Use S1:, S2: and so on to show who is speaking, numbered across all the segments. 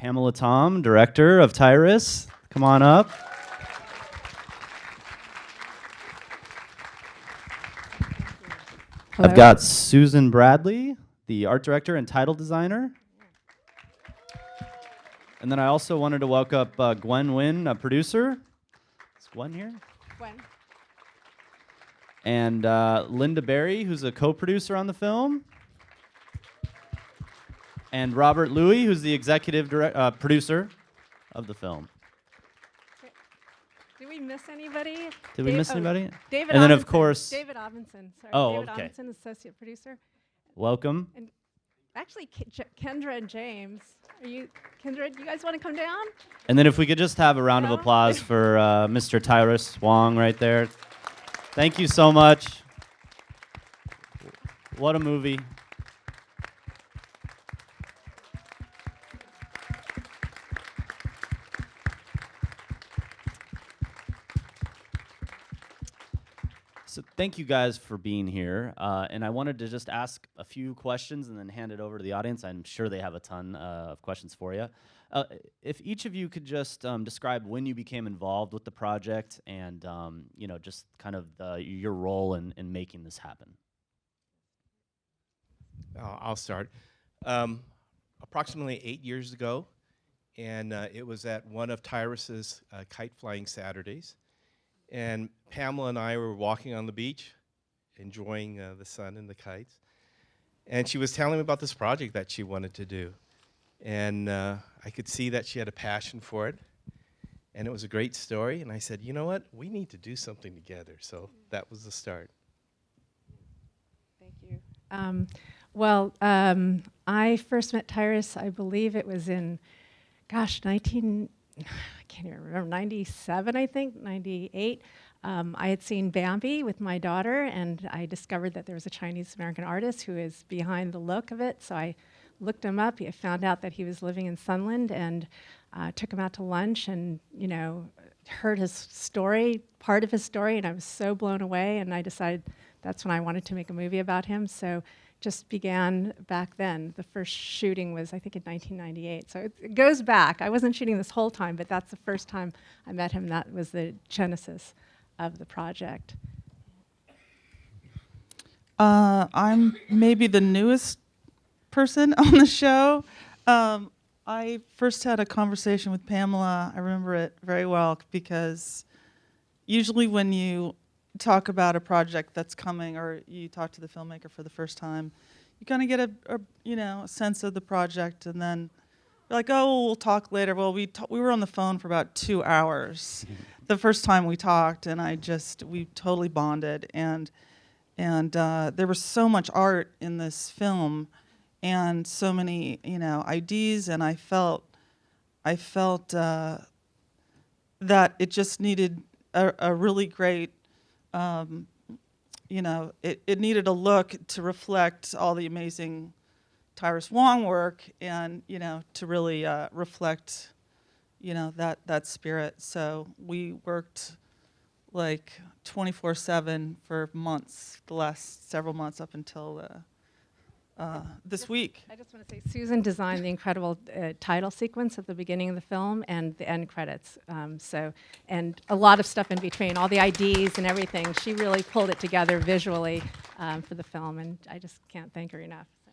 S1: Pamela Tom, director of Tyrus. Come on up.
S2: Hello.
S1: I've got Susan Bradley, the art director and title designer. And then I also wanted to welcome Gwen Wynn, a producer. Is Gwen here?
S2: Gwen.
S1: And Linda Berry, who's a co-producer on the film. And Robert Louie, who's the executive producer of the film.
S2: Did we miss anybody?
S1: Did we miss anybody?
S2: David
S1: And then, of
S2: Robinson.
S1: course...
S2: David Robinson. Sorry.
S1: Oh,
S2: David
S1: okay.
S2: Robinson, associate producer.
S1: Welcome.
S2: And actually, Kendra and James. Kendra, you guys want to come down?
S1: And then if we could just have a round of applause for Mr. Tyrus Wong right there. Thank you so much. What a movie. So thank you guys for being here. And I wanted to just ask a few questions and then hand it over to the audience. I'm sure they have a ton of questions for you. If each of you could just describe when you became involved with the project and you know, just kind of your role in making this happen.
S3: I'll start. Approximately 8 years ago, and it was at one of Tyrus's kite flying Saturdays. And Pamela and I were walking on the beach, enjoying the sun and the kites. And she was telling me about this project that she wanted to do. And I could see that she had a passion for it. And it was a great story. And I said, you know what? We need to do something together. So that was the start.
S2: Thank you. I first met Tyrus, I believe it was in, I can't even remember, 97, I think, 98. I had seen Bambi with my daughter, and I discovered that there was a Chinese-American artist who is behind the look of it, so I looked him up. I found out that he was living in Sunland, and took him out to lunch and, you know, heard his story, part of his story, and I was so blown away, and I decided that's when I wanted to make a movie about him, so just began back then. The first shooting was, I think, in 1998. So it goes back. I wasn't shooting this whole time, but that's the first time I met him. That was the genesis of the project.
S4: I'm maybe the newest person on the show. I first had a conversation with Pamela. I remember it very well because usually when you talk about a project that's coming, or you talk to the filmmaker for the first time, you kind of get a sense of the project, and then you're like, oh, we'll talk later. Well, we were on the phone for about 2 hours the first time we talked, and we totally bonded, and there was so much art in this film, and so many ideas, and I felt that it just needed a really great. It needed a look to reflect all the amazing Tyrus Wong work, and to really reflect that spirit. So we worked like 24/7 for months, the last several months up until this week.
S2: I just want to say Susan designed the incredible title sequence at the beginning of the film and the end credits. And a lot of stuff in between, all the IDs and everything. She really pulled it together visually for the film, and I just can't thank her enough. So.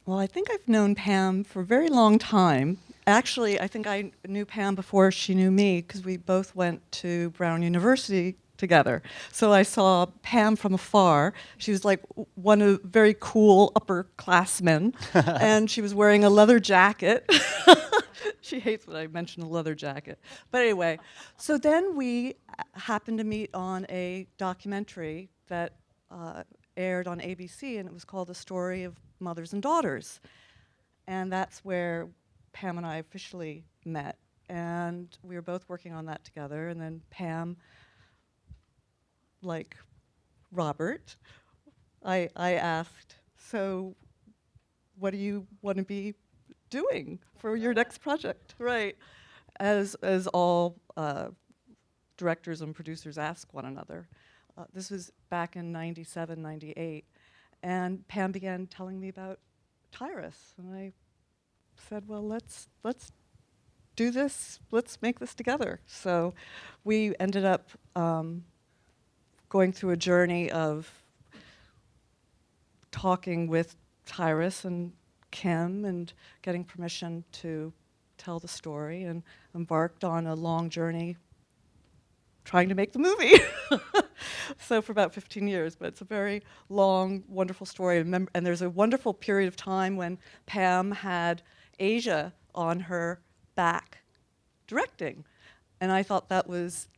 S5: Well, I think I've known Pam for a very long time. Actually, I think I knew Pam before she knew me, because we both went to Brown University together. So I saw Pam from afar. She was like one of the very cool upperclassmen, and she was wearing a leather jacket. She hates when I mention a leather jacket. But anyway, so then we happened to meet on a documentary that aired on ABC, and it was called The Story of Mothers and Daughters. And that's where Pam and I officially met. And we were both working on that together, and then Pam, like Robert, I asked, so what do you want to be doing for your next project? Right, as all directors and producers ask one another. This was back in 97, 98, and Pam began telling me about Tyrus, and I said, well, let's do this. Let's make this together. So we ended up going through a journey of talking with Tyrus and Kim and getting permission to tell the story, and embarked on a long journey trying to make the movie. So for about 15 years, but it's a very long, wonderful story. And there's a wonderful period of time when Pam had Asia on her back directing. And I thought that was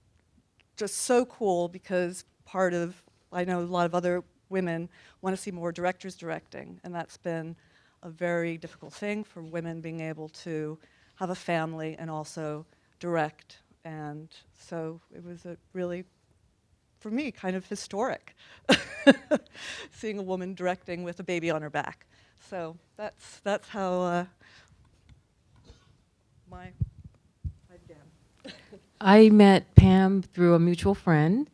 S5: just so cool, because I know a lot of other women want to see more directors directing, and that's been a very difficult thing for women, being able to have a family and also direct. And so it was a really, for me, kind of historic, seeing a woman directing with a baby on her back. So that's how I began.
S6: I met Pam through a mutual friend,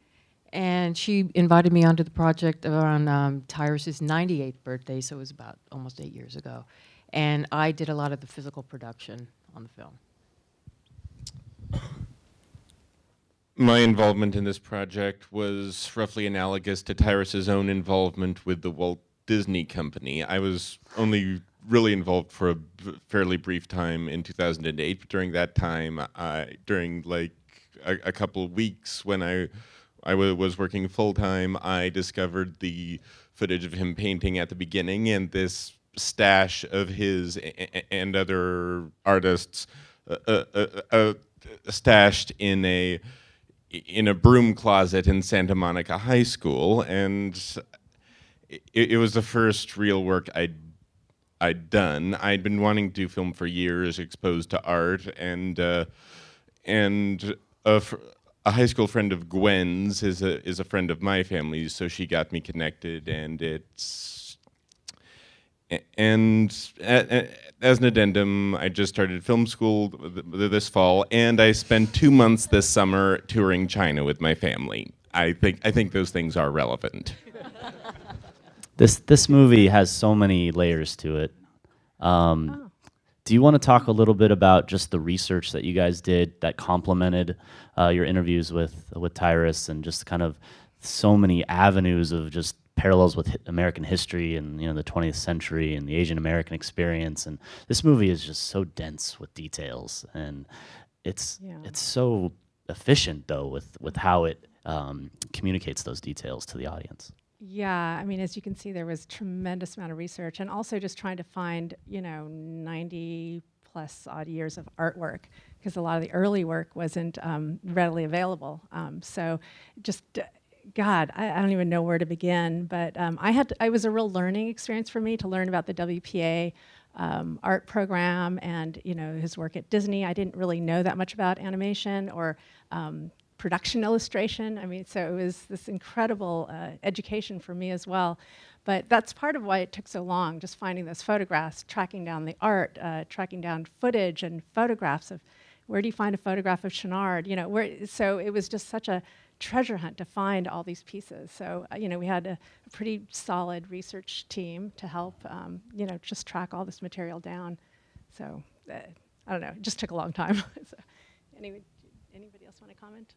S6: and she invited me onto the project around Tyrus's 98th birthday, so it was about almost 8 years ago. And I did a lot of the physical production on the film.
S7: My involvement in this project was roughly analogous to Tyrus's own involvement with the Walt Disney Company. I was only really involved for a fairly brief time in 2008, but during that time, during like a couple of weeks when I was working full-time, I discovered the footage of him painting at the beginning, and this stash of his and other artists stashed in a broom closet in Santa Monica High School. And it was the first real work I'd done. I'd been wanting to do film for years, exposed to art, and a high school friend of Gwen's is a friend of my family's, so she got me connected, and as an addendum, I just started film school this fall, and I spent 2 months this summer touring China with my family. I think those things are relevant.
S1: This movie has so many layers to it. Do you want to talk a little bit about just the research that you guys did that complemented your interviews with Tyrus, and just kind of so many avenues of just parallels with American history and the 20th century and the Asian American experience? And this movie is just so dense with details, and it's so efficient though with how it communicates those details to the audience.
S2: Yeah, I mean, as you can see, there was tremendous amount of research, and also just trying to find, 90 plus odd years of artwork, because a lot of the early work wasn't readily available. So just, God, I don't even know where to begin, but it was a real learning experience for me to learn about the WPA art program and, his work at Disney. I didn't really know that much about animation or production illustration. I mean, so it was this incredible education for me as well. But that's part of why it took so long, just finding those photographs, tracking down the art, tracking down footage and photographs of where do you find a photograph of Chenard, so it was just such a treasure hunt to find all these pieces. So, we had a pretty solid research team to help, just track all this material down. So, I don't know, it just took a long time. So, anybody else want to comment?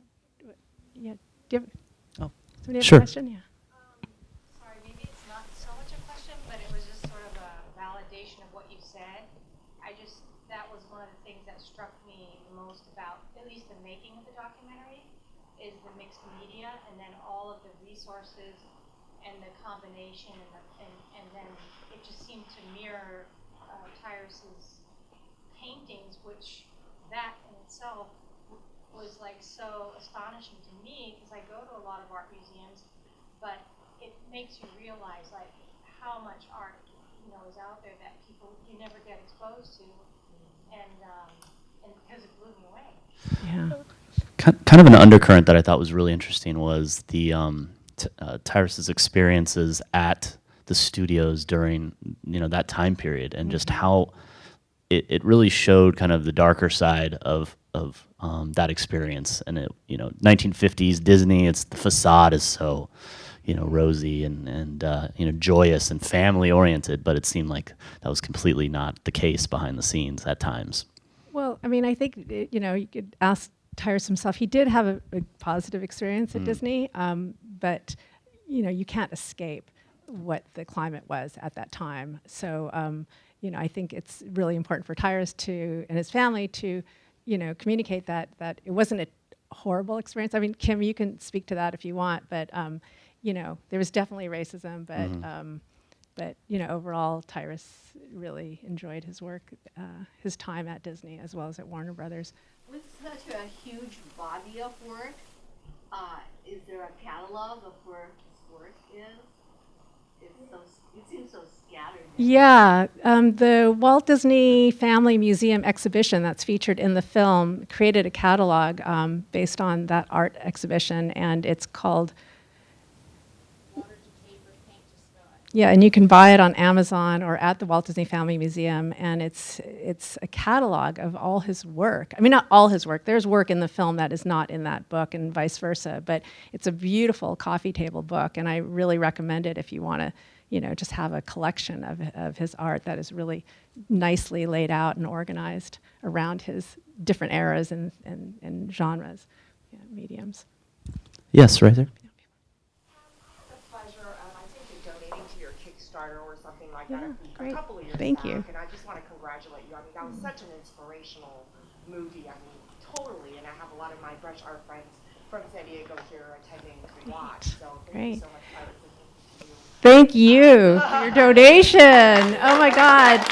S2: Yeah, do you have, somebody have
S1: Sure.
S2: a question? Yeah.
S8: Sorry, maybe it's not so much a question, but it was just sort of a validation of what you said. That was one of the things that struck me the most about, at least the making of the documentary, is the mixed media, and then all of the resources and the combination, and then it just seemed to mirror Tyrus's paintings, which that in itself was like so astonishing to me, because I go to a lot of art museums, but it makes you realize like how much art is out there that you never get exposed to, and because it blew me away.
S2: Yeah.
S1: Kind of an undercurrent that I thought was really interesting was the Tyrus's experiences at the studios during that time period, and just how it really showed kind of the darker side of that experience. And 1950s Disney, it's the facade is so rosy and joyous and family oriented, but it seemed like that was completely not the case behind the scenes at times.
S2: Well, I mean, I think, you could ask Tyrus himself. He did have a positive experience at Disney, but, you can't escape what the climate was at that time. So, I think it's really important for Tyrus and his family to, communicate that it wasn't a horrible experience. I mean, Kim, you can speak to that if you want, but, there was definitely racism, but overall, Tyrus really enjoyed his work, his time at Disney as well as at Warner Brothers.
S9: With such a huge body of work, is there a catalog of where his work is? It seems so scattered.
S2: Yeah, the Walt Disney Family Museum exhibition that's featured in the film created a catalog based on that art exhibition, and it's called Yeah, and you can buy it on Amazon or at the Walt Disney Family Museum, and it's a catalog of all his work. I mean, not all his work. There's work in the film that is not in that book, and vice versa. But it's a beautiful coffee table book, and I really recommend it if you want to, just have a collection of his art that is really nicely laid out and organized around his different eras and genres, mediums.
S1: Yes, right there.
S10: Or something like
S2: Yeah,
S10: that
S2: great.
S10: a couple of years
S2: Thank
S10: back,
S2: you.
S10: and I just want to congratulate you. I mean, that was such an inspirational movie. I mean, totally. And I have a lot of my brush art friends from San Diego here attending to watch. So thank you so much, Tyrus.
S2: Thank you for your donation. Oh my God.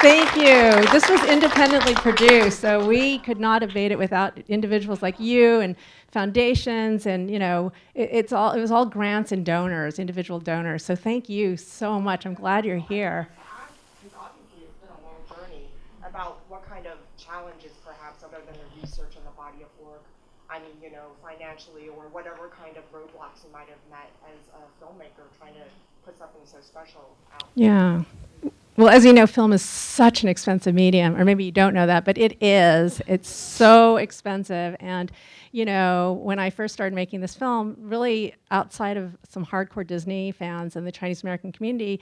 S2: Thank you. This was independently produced, so we could not have made it without individuals like you and foundations, and it was all grants and donors, individual donors. So thank you so much. I'm glad you're here.
S10: Because obviously it's been a long journey about what kind of challenges, perhaps, other than the research and the body of work, I mean, financially or whatever kind of roadblocks you might have met as a filmmaker trying to put something so special out.
S2: Yeah. Well, as you know, film is such an expensive medium, or maybe you don't know that, but it is. It's so expensive. And, when I first started making this film, really outside of some hardcore Disney fans and the Chinese American community,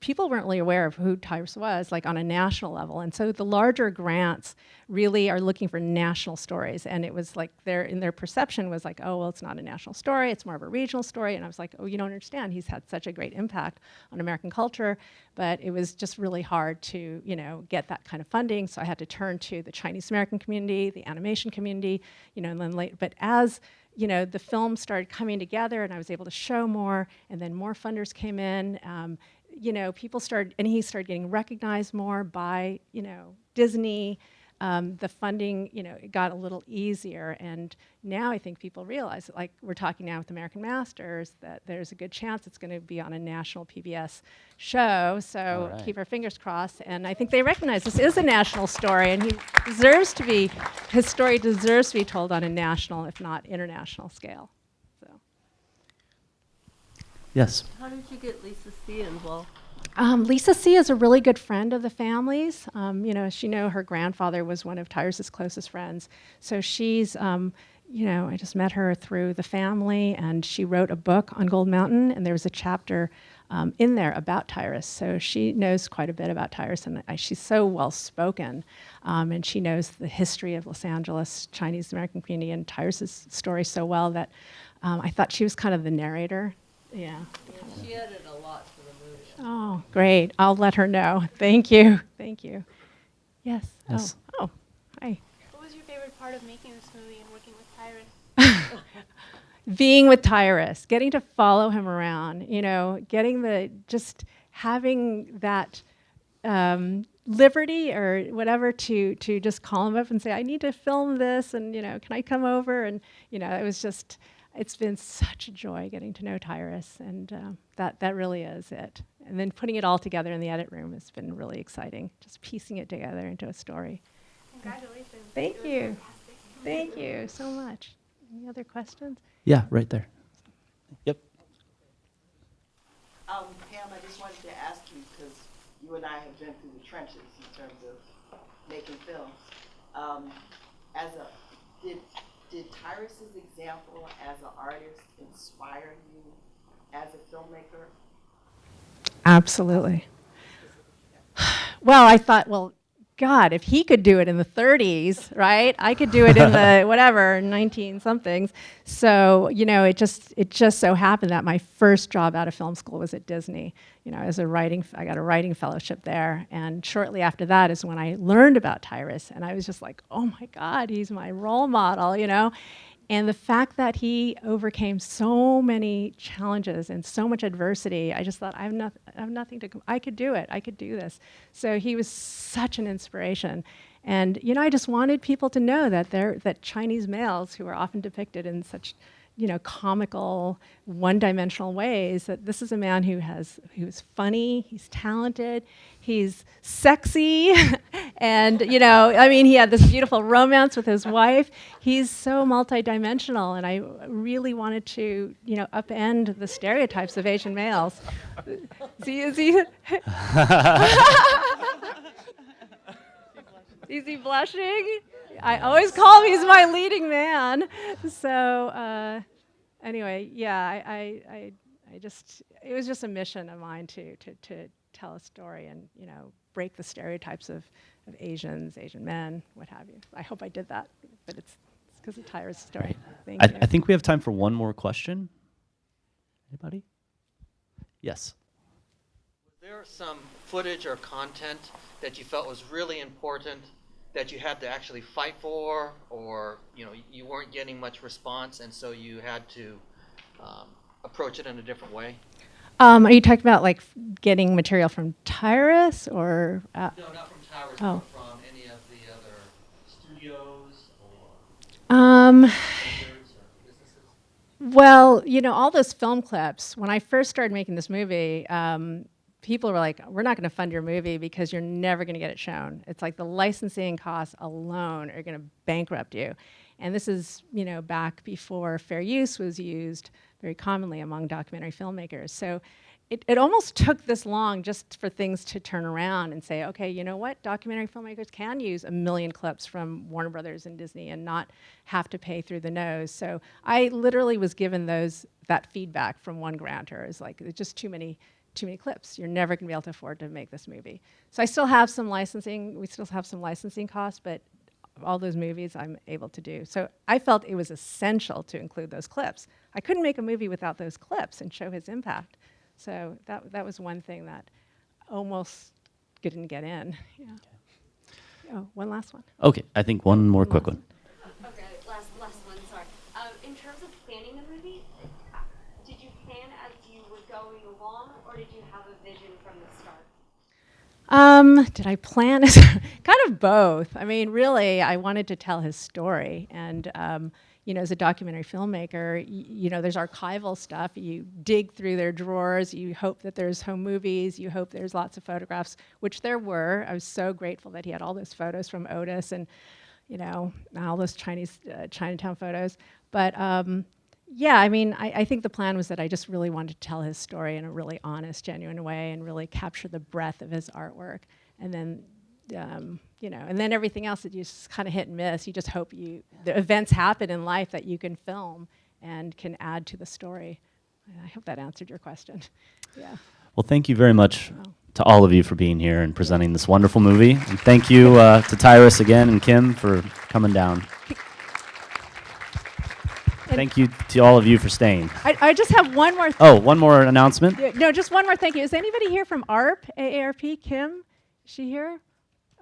S2: people weren't really aware of who Tyrus was, like on a national level. And so the larger grants really are looking for national stories. And it was like their perception was like, oh, well, it's not a national story, it's more of a regional story. And I was like, oh, you don't understand. He's had such a great impact on American culture. But it was just really hard to, get that kind of funding. So I had to turn to the Chinese American community, the animation community, and then later. But as the film started coming together and I was able to show more, and then more funders came in, people started, and he started getting recognized more by, Disney. The funding, it got a little easier, and now I think people realize, like we're talking now with American Masters, that there's a good chance it's going to be on a national PBS show. So keep our fingers crossed. And I think they recognize this is a national story, and his story deserves to be told on a national, if not international scale. So.
S1: Yes.
S9: How did you get Lisa C. involved?
S2: Lisa C. is a really good friend of the family's. Her grandfather was one of Tyrus's closest friends. So she's, I just met her through the family, and she wrote a book on Gold Mountain, and there was a chapter in there about Tyrus. So she knows quite a bit about Tyrus, and she's so well-spoken, and she knows the history of Los Angeles Chinese American community and Tyrus's story so well that I thought she was kind of the narrator. Yeah.
S9: She added a lot to the movie.
S2: Oh, great. I'll let her know. Thank you. Thank you. Yes.
S1: Yes.
S2: Oh, hi.
S8: What was your favorite part of making this movie and working with Tyrus?
S2: Being with Tyrus, getting to follow him around, having that liberty or whatever to just call him up and say, I need to film this, and, can I come over? And, it was just, it's been such a joy getting to know Tyrus, and that really is it. And then putting it all together in the edit room has been really exciting, just piecing it together into a story.
S8: Congratulations.
S2: Thank
S8: It was
S2: you.
S8: fantastic.
S2: Thank you so much. Any other questions?
S1: Yeah, right there. Yep.
S11: Pam, I just wanted to ask you, because you and I have been through the trenches in terms of making films. Did Tyrus's example as an artist inspire you as a filmmaker?
S2: Absolutely. Well, I thought, well, God, if he could do it in the 30s, right? I could do it in the whatever 19 somethings. So it just so happened that my first job out of film school was at Disney. As I got a writing fellowship there, and shortly after that is when I learned about Tyrus, and I was just like, oh my God, he's my role model, And the fact that he overcame so many challenges and so much adversity, I just thought, I have nothing to, I could do it, I could do this. So he was such an inspiration. And, I just wanted people to know that Chinese males, who are often depicted in such, comical, one-dimensional ways, that this is a man who's funny, he's talented, he's sexy, and he had this beautiful romance with his wife. He's so multidimensional, and I really wanted to, upend the stereotypes of Asian males. Is he blushing? I always call him, he's my leading man. So anyway, yeah, I just, it was just a mission of mine to tell a story and, break the stereotypes of Asians, Asian men, what have you. I hope I did that, but it's because of Tyrus' story.
S1: Right.
S2: Thank you.
S1: I think we have time for one more question. Anybody? Yes.
S12: Was there some footage or content that you felt was really important that you had to actually fight for, or you weren't getting much response, and so you had to approach it in a different way?
S2: Are you talking about like getting material from Tyrus or?
S12: No, not from Tyrus,
S2: oh.
S12: but from any of the other studios or
S2: vendors
S12: or businesses?
S2: Well, all those film clips, when I first started making this movie, people were like, we're not going to fund your movie because you're never going to get it shown. It's like the licensing costs alone are going to bankrupt you. And this is, back before fair use was used very commonly among documentary filmmakers. So it almost took this long just for things to turn around and say, okay, you know what? Documentary filmmakers can use 1 million clips from Warner Brothers and Disney and not have to pay through the nose. So I literally was given that feedback from one grantor. It's like, it's just too many clips. You're never going to be able to afford to make this movie. So I still have some licensing. We still have some licensing costs, but all those movies I'm able to do. So I felt it was essential to include those clips. I couldn't make a movie without those clips and show his impact. So that was one thing that almost didn't get in. Yeah. Oh, one last one.
S1: Okay, I think one more quick one.
S13: Okay, last one, sorry. In terms of planning the movie, did you plan as you were going along, or did you have a vision from the start?
S2: Did I plan? Kind of both. I mean, really, I wanted to tell his story. And, as a documentary filmmaker, there's archival stuff. You dig through their drawers. You hope that there's home movies. You hope there's lots of photographs, which there were. I was so grateful that he had all those photos from Otis and, all those Chinatown photos. But, yeah, I mean, I think the plan was that I just really wanted to tell his story in a really honest, genuine way and really capture the breadth of his artwork. And then, and then everything else that you just kind of hit and miss. You just hope the events happen in life that you can film and can add to the story. I hope that answered your question. Yeah.
S1: Well, thank you very much to all of you for being here and presenting this wonderful movie. And thank you to Tyrus again and Kim for coming down. Thank you to all of you for staying.
S2: I just have one more.
S1: One more announcement.
S2: No, just one more thank you. Is anybody here from AARP? Kim? Is she here?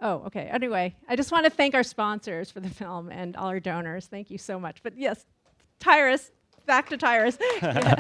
S2: Oh, okay. Anyway, I just want to thank our sponsors for the film and all our donors. Thank you so much. But yes, Tyrus, back to Tyrus. Yeah.